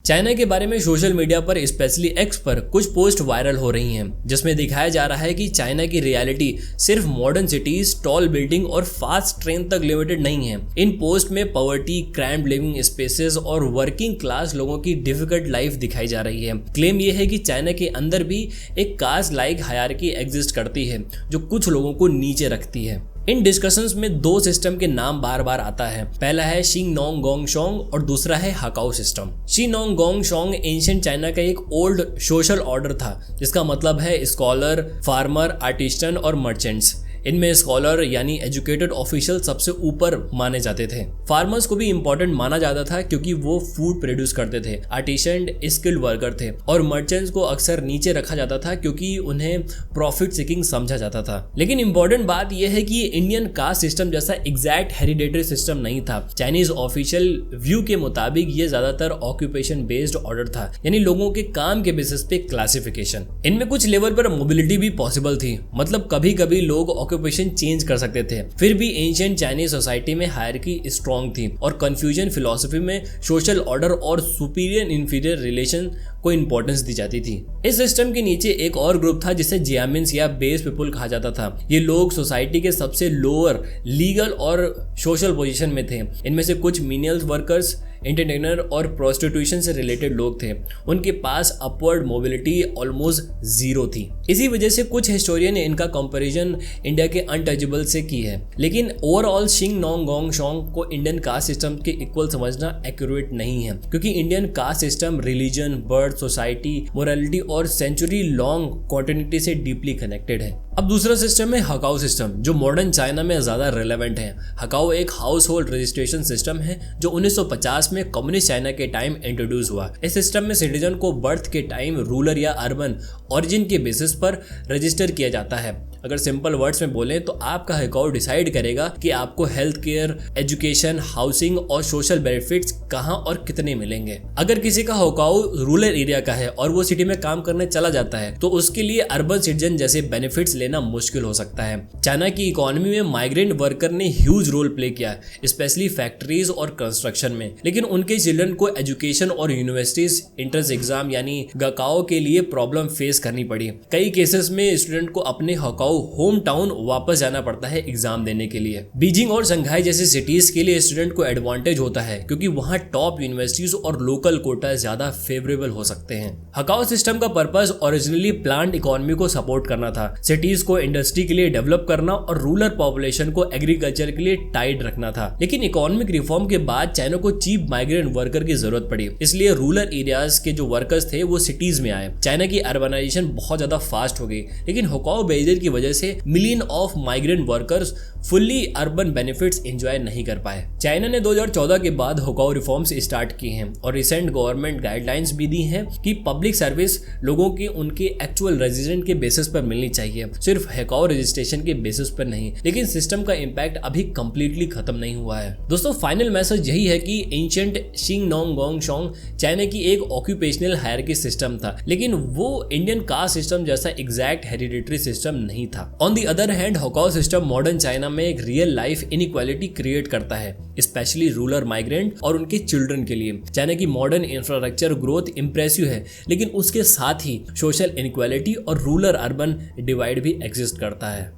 China के बारे में सोशल मीडिया पर स्पेशली एक्स पर कुछ पोस्ट वायरल हो रही हैं जिसमें दिखाया जा रहा है कि चाइना की रियलिटी सिर्फ मॉडर्न सिटीज, टॉल बिल्डिंग और फास्ट ट्रेन तक लिमिटेड नहीं है। इन पोस्ट में पॉवर्टी, क्रैम्ड लिविंग स्पेसेस और वर्किंग क्लास लोगों की डिफिकल्ट लाइफ दिखाई जा रही है। क्लेम यह है कि चाइना के अंदर भी एक कास्ट लाइक हायरार्की एग्जिस्ट करती है जो कुछ लोगों को नीचे रखती है। इन डिस्कशंस में दो सिस्टम के नाम बार बार आता है। पहला है शिंगनोंगगोंगशोंग और दूसरा है हकाओ सिस्टम। शिंगनोंगगोंगशोंग एंशिएंट चाइना का एक ओल्ड सोशल ऑर्डर था जिसका मतलब है स्कॉलर, फार्मर, आर्टिस्टन और मर्चेंट्स। इनमें स्कॉलर यानी एजुकेटेड ऑफिशियल सबसे ऊपर माने जाते थे। फार्मर्स को भी इंपॉर्टेंट माना जाता था क्योंकि वो फूड प्रोड्यूस करते थे। आर्टिसन स्किल्ड वर्कर थे और मर्चेंट्स को अक्सर नीचे रखा जाता था क्योंकि उन्हें प्रॉफिट सीकिंग समझा जाता था। लेकिन इंपॉर्टेंट बात यह है कि इंडियन कास्ट सिस्टम जैसा एग्जैक्ट हेरिडेटरी सिस्टम नहीं था। चाइनीज ऑफिशियल व्यू के मुताबिक ये ज्यादातर ऑक्यूपेशन बेस्ड ऑर्डर था, यानी लोगों के काम के बेसिस पे क्लासिफिकेशन। इनमें कुछ लेवल पर मोबिलिटी भी पॉसिबल थी, मतलब कभी कभी लोग ऑक्यूपेशन चेंज कर सकते थे। फिर भी एंशिएंट चाइनीज सोसाइटी में हायरार्की स्ट्रॉन्ग थी और कंफ्यूजन फिलॉसफी में सोशल ऑर्डर और सुपीरियर इंफीरियर रिलेशन को इंपॉर्टेंस दी जाती थी। इस सिस्टम के नीचे एक और ग्रुप था जिसे जियामिन्स या बेस पीपल कहा जाता था। ये लोग सोसाइटी के सबसे लोअर लीगल और सोशल पोजीशन में थे। इनमें से कुछ मीनियल वर्कर्स, एंटरटेनर और प्रोस्टिट्यूशन से रिलेटेड लोग थे। उनके पास अपवर्ड मोबिलिटी ऑलमोस्ट जीरो थी। इसी वजह से कुछ हिस्टोरियन ने इनका कंपैरिजन इंडिया के अनटचेबल से की है। लेकिन ओवरऑल शिंगनोंगगोंगशोंग को इंडियन कास्ट सिस्टम के इक्वल समझना एक्यूरेट नहीं है, क्योंकि Indian caste system religion, birth, society, morality और सेंचुरी लॉन्ग कॉन्टिन्यूटी से डीपली कनेक्टेड है। अब दूसरा सिस्टम है हकाओ सिस्टम, जो मॉडर्न चाइना में ज्यादा रेलेवेंट है। हकाओ एक हाउस होल्ड रजिस्ट्रेशन सिस्टम है जो 1950 में कम्युनिस्ट चाइना के टाइम इंट्रोड्यूस हुआ। इस सिस्टम में सिटीजन को बर्थ के टाइम रूरल या अर्बन ओरिजिन के बेसिस पर रजिस्टर किया जाता है। अगर सिंपल वर्ड्स में बोलें तो आपका हकाओ डिसाइड करेगा कि आपको हेल्थ केयर, एजुकेशन, हाउसिंग और सोशल बेनिफिट्स कहां और कितने मिलेंगे। अगर किसी का हकाओ रूरल एरिया का है और वो सिटी में काम करने चला जाता है तो उसके लिए अर्बन सिटीजन जैसे बेनिफिट्स लेना मुश्किल हो सकता है। चाइना की इकोनॉमी में माइग्रेंट वर्कर ने ह्यूज रोल प्ले किया, स्पेशली फैक्ट्रीज और कंस्ट्रक्शन में। लेकिन उनके चिल्ड्रन को एजुकेशन और यूनिवर्सिटीज एंट्रेंस एग्जाम यानी गकाओ के लिए प्रॉब्लम फेस करनी पड़ी। कई केसेस में स्टूडेंट को अपने हकाओ होम टाउन वापस जाना पड़ता है एग्जाम देने के लिए। बीजिंग और शंघाई जैसे सिटीज के लिए स्टूडेंट को एडवांटेज होता है क्योंकि वहां टॉप यूनिवर्सिटीज और लोकल कोटा ज्यादा फेवरेबल हो सकते हैं। हकाओ सिस्टम का पर्पस ओरिजिनली प्लांट इकोनॉमी को सपोर्ट करना था, सिटीज को इंडस्ट्री के लिए डेवलप करना और रूरल पॉपुलेशन को एग्रीकल्चर के लिए टाइड रखना था। लेकिन इकोनॉमिक रिफॉर्म के बाद चाइना को चीप माइग्रेंट वर्कर की जरूरत पड़ी, इसलिए रूरल एरियाज के जो वर्कर्स थे वो सिटीज में आए। चाइना की अर्बनाइजेशन बहुत ज्यादा फास्ट हो गई, लेकिन हकाओ बेरियर की वजह से million of migrant workers fully urban benefits enjoy नहीं कर पाए। चाइना ने 2014 के बाद हकाओ रिफॉर्म्स स्टार्ट की हैं और रिसेंट गवर्नमेंट गाइडलाइंस भी दी हैं कि पब्लिक सर्विस लोगों के उनके एक्चुअल रेजिडेंट के बेसिस पर मिलनी चाहिए, सिर्फ हकाओ रजिस्ट्रेशन के बेसिस पर नहीं। लेकिन सिस्टम का इम्पैक्ट अभी कंप्लीटली खत्म नहीं हुआ है। दोस्तों, फाइनल मैसेज यही है कि एंशिएंट शिंगनोंगगोंगशोंग चाइना की एक ऑक्यूपेशनल हायरार्की सिस्टम था, लेकिन वो इंडियन कास्ट सिस्टम जैसा एग्जैक्ट हेरिडिटरी सिस्टम नहीं था। On the other hand hukou system modern China में एक रियल लाइफ इनइक्वालिटी क्रिएट करता है, स्पेशली रूरल माइग्रेंट और उनके चिल्ड्रन के लिए। चाइना की मॉडर्न इंफ्रास्ट्रक्चर ग्रोथ इंप्रेसिव है, लेकिन उसके साथ ही सोशल इनइक्वालिटी और रूरल अर्बन डिवाइड भी एग्जिस्ट करता है।